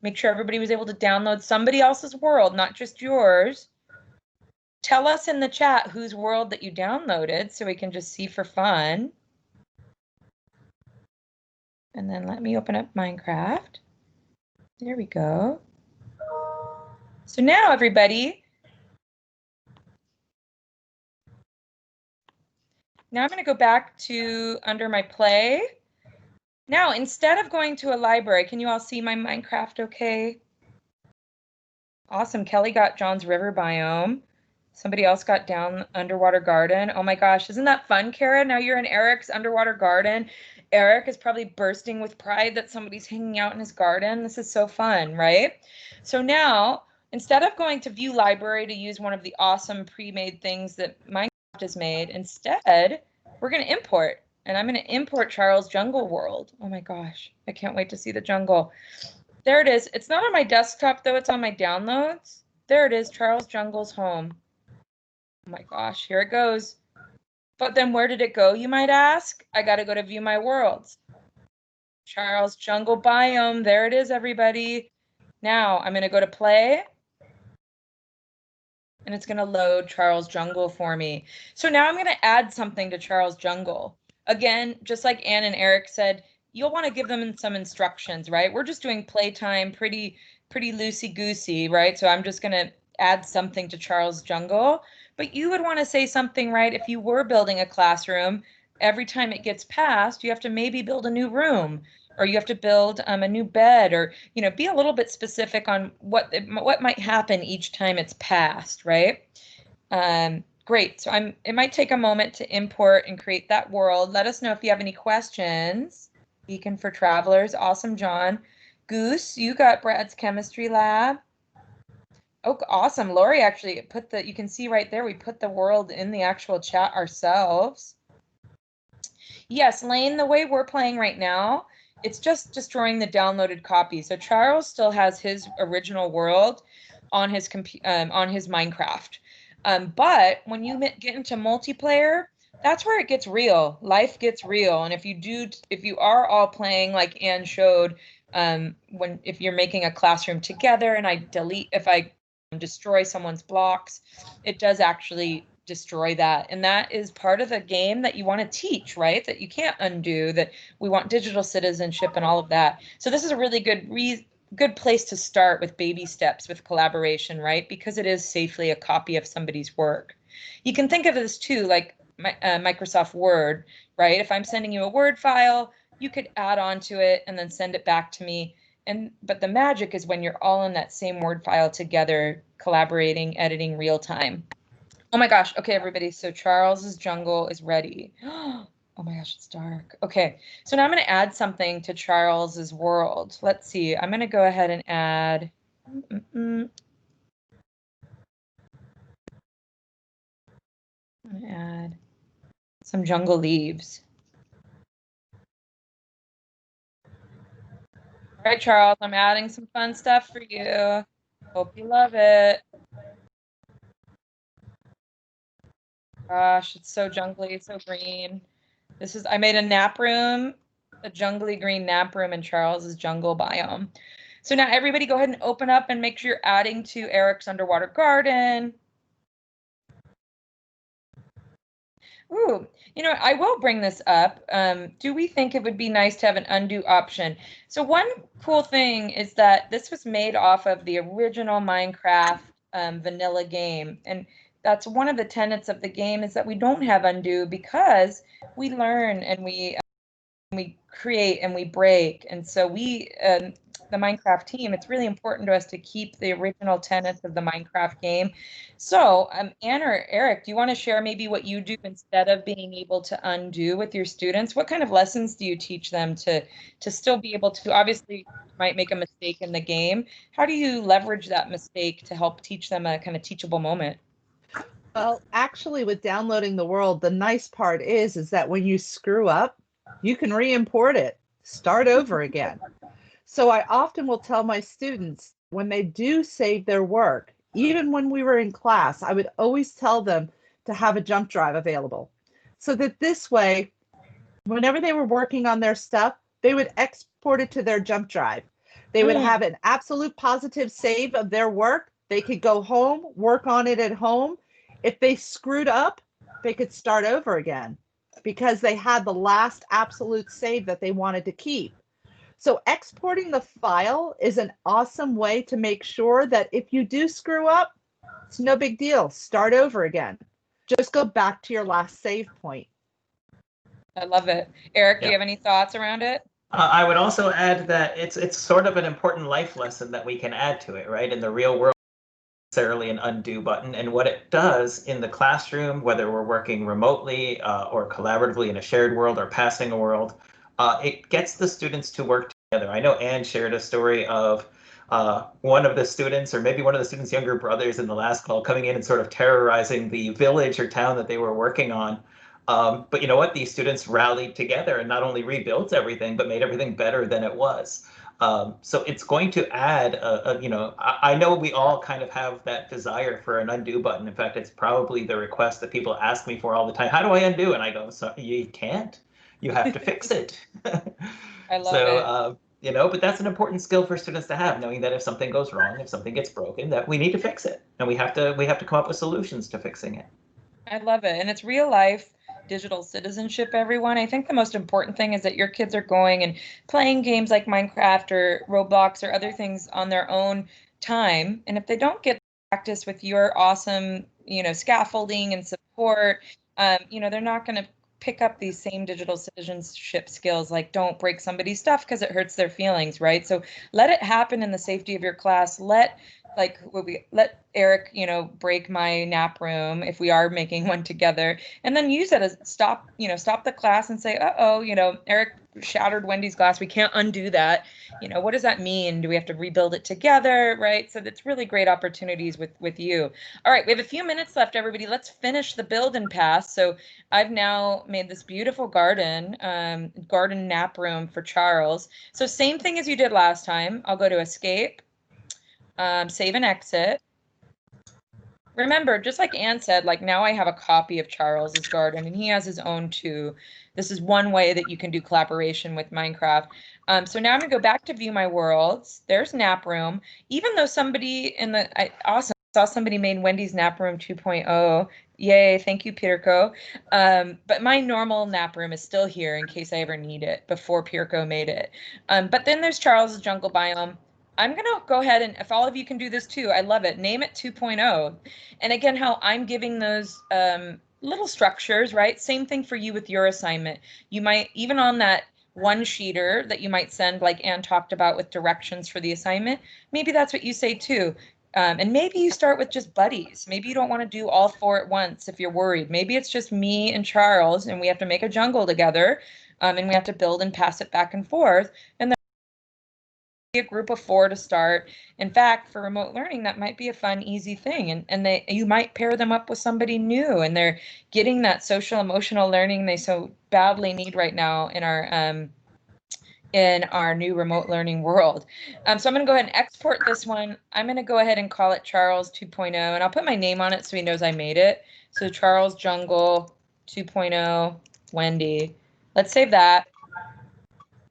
Make sure everybody was able to download somebody else's world, not just yours. Tell us in the chat whose world that you downloaded so we can just see for fun. And then let me open up Minecraft. There we go. So now everybody, now I'm going to go back to under my play. Now, instead of going to a library, can you all see my Minecraft okay? Awesome. Kelly got John's river biome. Somebody else got down underwater garden. Oh my gosh, isn't that fun, Kara? Now you're in Eric's underwater garden. Eric is probably bursting with pride that somebody's hanging out in his garden. This is so fun, right? So now, instead of going to view library to use one of the awesome pre-made things that Minecraft has made, instead, we're going to import. And I'm going to import Charles' Jungle World. Oh my gosh, I can't wait to see the jungle. There it is. It's not on my desktop, though. It's on my downloads. There it is, Charles Jungle's home. Oh my gosh, here it goes. But then where did it go, you might ask? I got to go to view my worlds. Charles Jungle Biome. There it is, everybody. Now I'm going to go to play. And it's going to load Charles Jungle for me. So now I'm going to add something to Charles Jungle. Again, just like Anne and Eric said, you'll want to give them some instructions, right? We're just doing playtime, pretty loosey-goosey, right? So I'm just going to add something to Charles Jungle. But you would want to say something, right? If you were building a classroom, every time it gets passed, you have to maybe build a new room, or you have to build a new bed, or, you know, be a little bit specific on what might happen each time it's passed, right? Great. So it might take a moment to import and create that world. Let us know if you have any questions. Beacon for Travelers. Awesome, John. Goose, you got Brad's chemistry lab. Oh, awesome. Lori actually put you can see right there, we put the world in the actual chat ourselves. Yes, Lane, the way we're playing right now, it's just destroying the downloaded copy. So Charles still has his original world on his Minecraft. But when you get into multiplayer, that's where it gets real. Life gets real. And if you are all playing like Anne showed, if you're making a classroom together and if I destroy someone's blocks, it does actually destroy that. And that is part of the game that you want to teach, right? That you can't undo, that we want digital citizenship and all of that. So this is a really good place to start with baby steps with collaboration, right? Because it is safely a copy of somebody's work. You can think of this too, like Microsoft Word, right? If I'm sending you a Word file, you could add on to it and then send it back to me. But the magic is when you're all in that same Word file together, collaborating, editing real time. Oh my gosh. Okay, everybody. So Charles's Jungle is ready. Oh my gosh, it's dark. Okay, so now I'm going to add something to Charles's world. Let's see. I'm going to go ahead and add. I'm going to add some jungle leaves. All right, Charles, I'm adding some fun stuff for you. Hope you love it. Gosh, it's so jungly, so green. I made a nap room, a jungly green nap room in Charles's jungle biome. So now everybody go ahead and open up and make sure you're adding to Eric's underwater garden. Ooh, I will bring this up. Do we think it would be nice to have an undo option? So one cool thing is that this was made off of the original Minecraft vanilla game. And that's one of the tenets of the game, is that we don't have undo because we learn and we create and we break. And so the Minecraft team, it's really important to us to keep the original tenets of the Minecraft game. So Anne or Eric, do you want to share maybe what you do instead of being able to undo with your students? What kind of lessons do you teach them to still be able to, obviously you might make a mistake in the game. How do you leverage that mistake to help teach them a kind of teachable moment? Well, actually, with downloading the world, the nice part is that when you screw up, you can re-import it, start over again. So I often will tell my students when they do save their work, even when we were in class, I would always tell them to have a jump drive available. So that this way, whenever they were working on their stuff, they would export it to their jump drive. They would have an absolute positive save of their work. They could go home, work on it at home. If they screwed up, they could start over again because they had the last absolute save that they wanted to keep. So exporting the file is an awesome way to make sure that if you do screw up, it's no big deal. Start over again. Just go back to your last save point. I love it. Eric, do Yeah. you have any thoughts around it? I would also add that it's sort of an important life lesson that we can add to it, right? In the real world, necessarily an undo button, and what it does in the classroom, whether we're working remotely or collaboratively in a shared world or passing a world, it gets the students to work together. I know Anne shared a story of one of the students, or maybe one of the students' younger brothers in the last call, coming in and sort of terrorizing the village or town that they were working on. But you know what? These students rallied together and not only rebuilt everything, but made everything better than it was. So it's going to add, I know we all kind of have that desire for an undo button. In fact, it's probably the request that people ask me for all the time. How do I undo? And I go, so you can't. You have to fix it. I love it. But that's an important skill for students to have, knowing that if something goes wrong, if something gets broken, that we need to fix it, and we have to come up with solutions to fixing it. I love it. And it's real life digital citizenship, everyone. I think the most important thing is that your kids are going and playing games like Minecraft or Roblox or other things on their own time. And if they don't get practice with your awesome, scaffolding and support, they're not going to pick up these same digital citizenship skills, like don't break somebody's stuff because it hurts their feelings, right? So let it happen in the safety of your class. Let Eric, break my nap room if we are making one together, and then use it as stop the class and say, Eric shattered Wendy's glass. We can't undo that. What does that mean? Do we have to rebuild it together? Right. So that's really great opportunities with you. All right. We have a few minutes left, everybody. Let's finish the build and pass. So I've now made this beautiful garden nap room for Charles. So same thing as you did last time. I'll go to escape. Save and exit. Remember, just like Anne said, like now I have a copy of Charles's garden and he has his own too. This is one way that you can do collaboration with Minecraft. So now I'm gonna go back to view my worlds. There's nap room. Even though somebody I saw somebody made Wendy's nap room 2.0. Yay, thank you, Pirko. But my normal nap room is still here in case I ever need it before Pirko made it. But then there's Charles's jungle biome. I'm going to go ahead and, if all of you can do this too, I love it. Name it 2.0. And again, how I'm giving those little structures, right? Same thing for you with your assignment. You might, even on that one sheeter that you might send, like Anne talked about with directions for the assignment, maybe that's what you say too. And maybe you start with just buddies. Maybe you don't want to do all four at once if you're worried. Maybe it's just me and Charles and we have to make a jungle together and we have to build and pass it back and forth. And a group of 4 to start. In fact, for remote learning, that might be a fun, easy thing. And you might pair them up with somebody new and they're getting that social emotional learning they so badly need right now in our new remote learning world. So I'm going to go ahead and export this one. I'm going to go ahead and call it Charles 2.0 and I'll put my name on it so he knows I made it. So Charles Jungle 2.0 Wendy. Let's save that.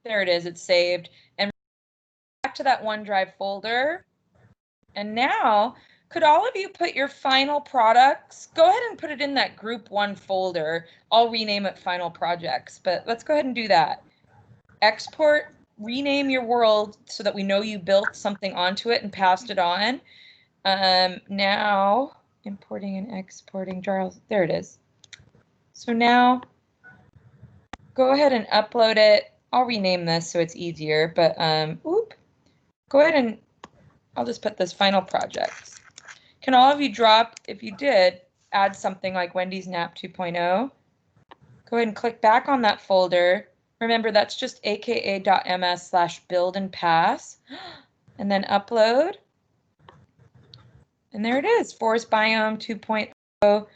There it is. It's saved. And back to that OneDrive folder. And now Could all of you put your final products, go ahead and put it in that group 1 folder. I'll rename it final projects, but let's go ahead and do that. Export, rename your world so that we know you built something onto it and passed it on. Now, importing and exporting, Charles, there it is. So now, go ahead and upload it. I'll rename this so it's easier, but go ahead and I'll just put this final projects. Can all of you drop, if you did, add something like Wendy's Nap 2.0? Go ahead and click back on that folder. Remember, that's just aka.ms/build and pass, and then upload. And there it is, Forest Biome 2.0.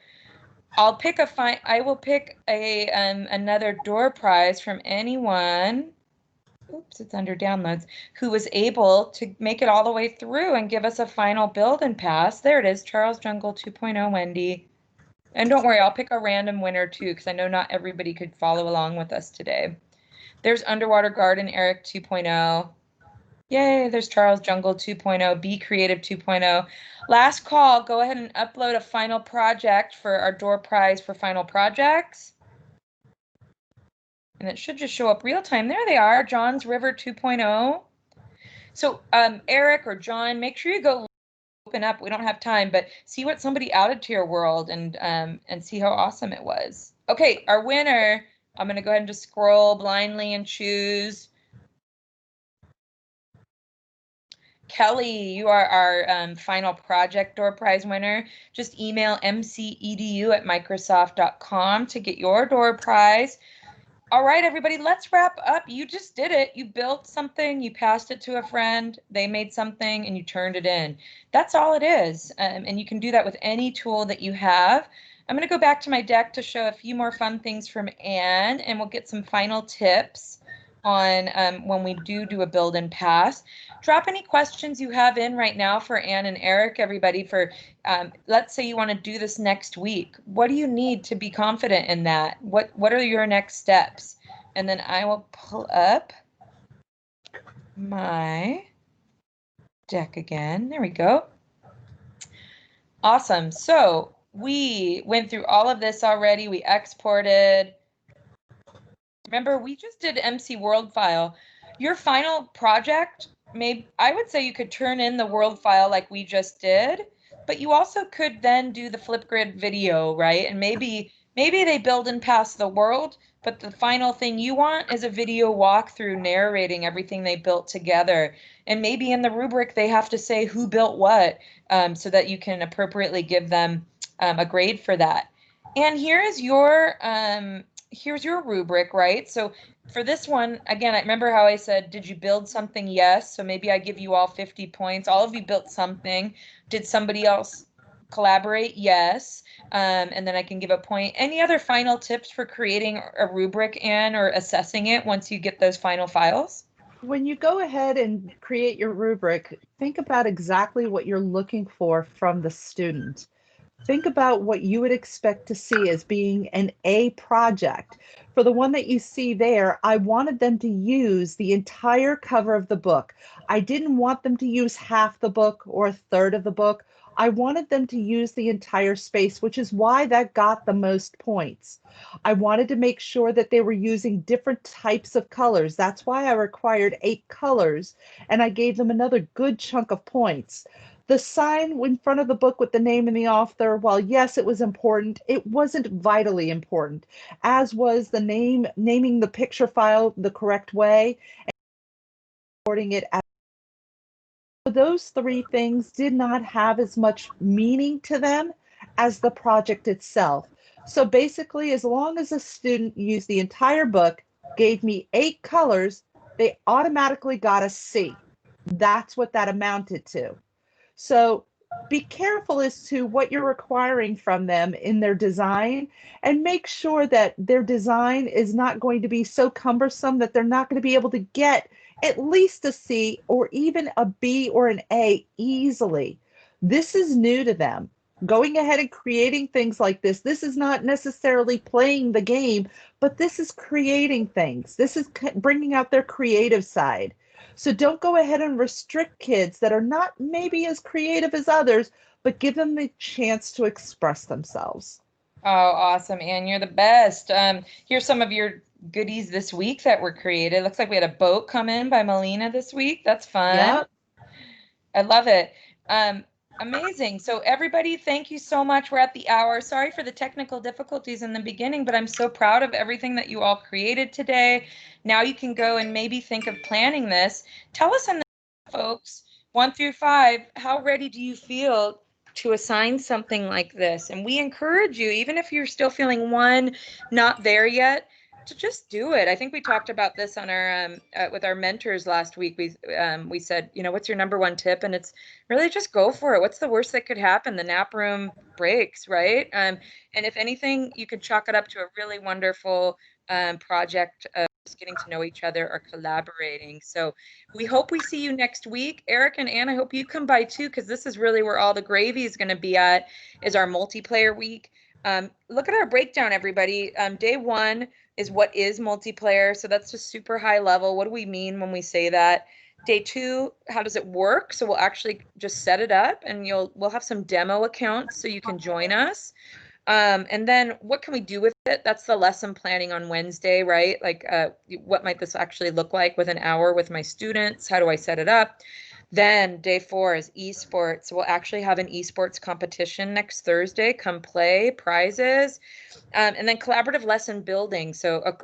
I'll pick I will pick a another door prize from anyone. Oops, it's under downloads, who was able to make it all the way through and give us a final build and pass. There it is, Charles Jungle 2.0 Wendy. And don't worry, I'll pick a random winner too, because I know not everybody could follow along with us today. There's Underwater Garden Eric 2.0. Yay, there's Charles Jungle 2.0, Be Creative 2.0. Last call, go ahead and upload a final project for our door prize for final projects. And it should just show up real time. There they are, John's River 2.0. So Eric or John, make sure you go open up. We don't have time, but see what somebody added to your world and see how awesome it was. Okay, our winner, I'm going to go ahead and just scroll blindly and choose. Kelly, you are our final project door prize winner. Just email mcedu@microsoft.com to get your door prize. All right, everybody, let's wrap up. You just did it. You built something, you passed it to a friend, they made something, and you turned it in. That's all it is. And you can do that with any tool that you have. I'm going to go back to my deck to show a few more fun things from Anne, and we'll get some final tips on when we do a build and pass. Drop any questions you have in right now for Anne and Eric, everybody, for let's say you want to do this next week. What do you need to be confident in that? What are your next steps? And then I will pull up my deck again. There we go. Awesome. So we went through all of this already. We exported. Remember, we just did MC World File. Your final project, I would say you could turn in the world file like we just did, but you also could then do the Flipgrid video, right? And maybe they build and pass the world, but the final thing you want is a video walkthrough narrating everything they built together. And maybe in the rubric they have to say who built what, so that you can appropriately give them a grade for that. And here's your rubric, right? So for this one, again, I remember how I said, did you build something? Yes. So maybe I give you all 50 points. All of you built something. Did somebody else collaborate? Yes. And then I can give a point. Any other final tips for creating a rubric, Anne, or assessing it once you get those final files? When you go ahead and create your rubric, think about exactly what you're looking for from the student. Think about what you would expect to see as being an A project. For the one that you see there, I wanted them to use the entire cover of the book. I didn't want them to use half the book or a third of the book. I wanted them to use the entire space, which is why that got the most points. I wanted to make sure that they were using different types of colors. That's why I required 8 colors, and I gave them another good chunk of points. The sign in front of the book with the name and the author, while yes, it was important, it wasn't vitally important, as was the naming the picture file the correct way and recording it as. Those 3 things did not have as much meaning to them as the project itself. So basically, as long as a student used the entire book, gave me 8 colors, they automatically got a C. That's what that amounted to. So be careful as to what you're requiring from them in their design, and make sure that their design is not going to be so cumbersome that they're not going to be able to get at least a C or even a B or an A easily. This is new to them. Going ahead and creating things like this is not necessarily playing the game, but this is creating things. This is bringing out their creative side. So don't go ahead and restrict kids that are not maybe as creative as others, but give them the chance to express themselves. Oh, awesome, Anne. You're the best. Here's some of your goodies this week that were created. Looks like we had a boat come in by Melina this week. That's fun. Yep. I love it. Amazing. So everybody, thank you so much. We're at the hour. Sorry for the technical difficulties in the beginning, but I'm so proud of everything that you all created today. Now you can go and maybe think of planning this. Tell us in the folks, 1 through 5, how ready do you feel to assign something like this? And we encourage you, even if you're still feeling not there yet, to just do it. I think we talked about this on our with our mentors last week. We said, what's your number one tip? And it's really just go for it. What's the worst that could happen? The nap room breaks, right? And if anything, you could chalk it up to a really wonderful project of just getting to know each other or collaborating. So we hope we see you next week. Eric and Anne, I hope you come by too, because this is really where all the gravy is going to be at, is our multiplayer week. Look at our breakdown, everybody. Day 1 is what is multiplayer. So that's just super high level. What do we mean when we say that? Day 2, how does it work? So we'll actually just set it up, and we'll have some demo accounts so you can join us. And then what can we do with it? That's the lesson planning on Wednesday, right? Like what might this actually look like with an hour with my students? How do I set it up? Then day 4 is esports. We'll actually have an esports competition next Thursday. Come play, prizes. And then collaborative lesson building,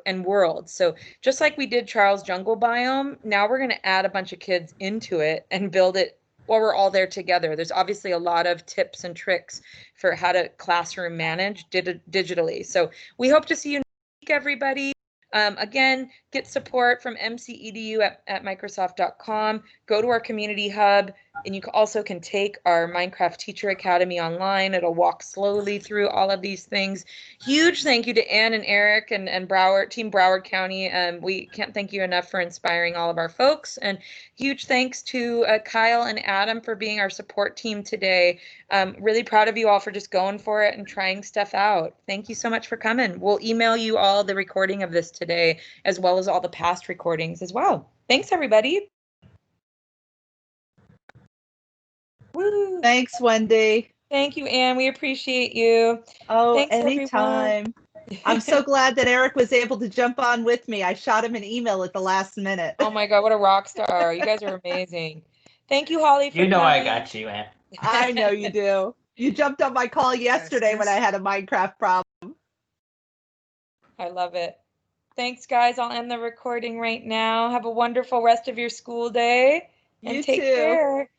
and worlds. So just like we did Charles Jungle Biome, now we're going to add a bunch of kids into it and build it while we're all there together. There's obviously a lot of tips and tricks for how to classroom manage digitally. So we hope to see you next week, everybody. Again, get support from MCEDU at Microsoft.com. Go to our community hub, and you also can take our Minecraft Teacher Academy online. It'll walk slowly through all of these things. Huge thank you to Anne and Eric and Broward, Team Broward County. We can't thank you enough for inspiring all of our folks. And huge thanks to Kyle and Adam for being our support team today. Really proud of you all for just going for it and trying stuff out. Thank you so much for coming. We'll email you all the recording of this today, as well as all the past recordings as well. Thanks, everybody. Woo. Thanks, Wendy. Thank you, Anne. We appreciate you. Oh, Thanks, anytime. I'm so glad that Eric was able to jump on with me. I shot him an email at the last minute. Oh my God, what a rock star. You guys are amazing. Thank you, Holly, for You know coming. I got you, Anne. I know you do. You jumped on my call yesterday when I had a Minecraft problem. I love it. Thanks, guys. I'll end the recording right now. Have a wonderful rest of your school day. And You take too. care.